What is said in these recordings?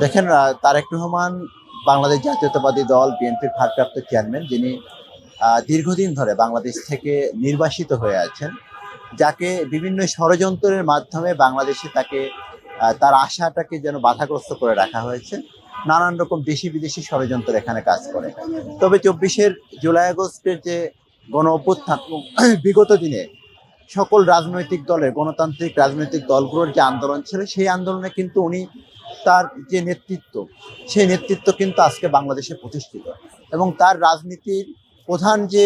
দেখেন, তারেক রহমান বাংলাদেশ জাতীয়তাবাদী দল বিএনপির ভারপ্রাপ্ত চেয়ারম্যান, যিনি দীর্ঘদিন ধরে বাংলাদেশ থেকে নির্বাসিত হয়ে আছেন, যাকে বিভিন্ন ষড়যন্ত্রের মাধ্যমে বাংলাদেশে তাকে তার আশাটাকে যেন বাধাগ্রস্ত করে রাখা হয়েছে। নানান রকম দেশি বিদেশি ষড়যন্ত্র এখানে কাজ করে। তবে 24 জুলাই আগস্টের যে গণ অভ্যুত্থান, বিগত দিনে সকল রাজনৈতিক দলের, গণতান্ত্রিক রাজনৈতিক দলগুলোর যে আন্দোলন ছিল, সেই আন্দোলনে কিন্তু উনি তার যে নেতৃত্ব, সেই নেতৃত্ব কিন্তু আজকে বাংলাদেশে প্রতিষ্ঠিত। এবং তার রাজনীতির প্রধান যে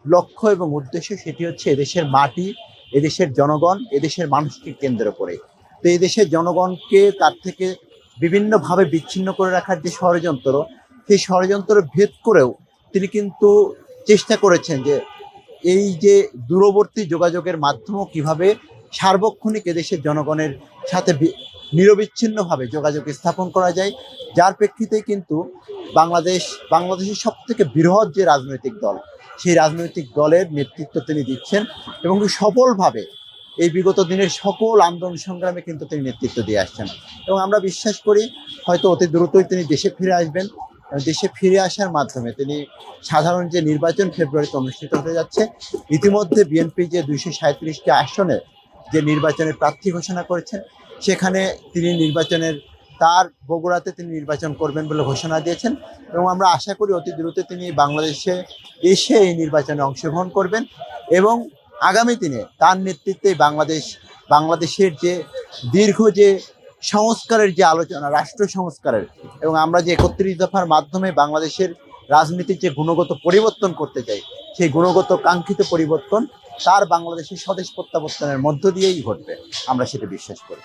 লক্ষ্য এবং উদ্দেশ্য, সেটি হচ্ছে এদেশের মাটি, এদেশের জনগণ, এদেশের মানুষকে কেন্দ্র করে। তো এদেশের জনগণকে তার থেকে বিভিন্নভাবে বিচ্ছিন্ন করে রাখার যে ষড়যন্ত্র, সেই ষড়যন্ত্র ভেদ করেও তিনি কিন্তু চেষ্টা করেছেন যে এই যে দূরবর্তী যোগাযোগের মাধ্যমও কিভাবে সার্বক্ষণিক এদেশের জনগণের সাথে নিরবিচ্ছিন্নভাবে যোগাযোগ স্থাপন করা যায়। যার প্রেক্ষিতে কিন্তু বাংলাদেশের সব থেকে বৃহৎ যে রাজনৈতিক দল, সেই রাজনৈতিক দলের নেতৃত্ব তিনি দিচ্ছেন এবং সফলভাবে এই বিগত দিনের সকল আন্দোলন সংগ্রামে কিন্তু তিনি নেতৃত্ব দিয়ে আসছেন। এবং আমরা বিশ্বাস করি হয়তো অতি দ্রুতই তিনি দেশে ফিরে আসবেন। দেশে ফিরে আসার মাধ্যমে তিনি সাধারণ যে নির্বাচন ফেব্রুয়ারিতে অনুষ্ঠিত হতে যাচ্ছে, ইতিমধ্যে বিএনপি যে 237টি আসনে যে নির্বাচনের প্রার্থী ঘোষণা করেছেন, সেখানে তিনি তার বগুড়াতে তিনি নির্বাচন করবেন বলে ঘোষণা দিয়েছেন। এবং আমরা আশা করি অতি দ্রুত তিনি বাংলাদেশে এসে এই নির্বাচনে অংশগ্রহণ করবেন এবং আগামী দিনে তার নেতৃত্বে বাংলাদেশের যে দীর্ঘ যে সংস্কারের যে আলোচনা, রাষ্ট্র সংস্কারের, এবং আমরা যে 31 দফার মাধ্যমে বাংলাদেশের রাজনীতির যে গুণগত পরিবর্তন করতে চাই, সেই গুণগত কাঙ্ক্ষিত পরিবর্তন তার বাংলাদেশের স্বদেশ প্রত্যাবর্তনের মধ্য দিয়েই ঘটবে, আমরা সেটা বিশ্বাস করি।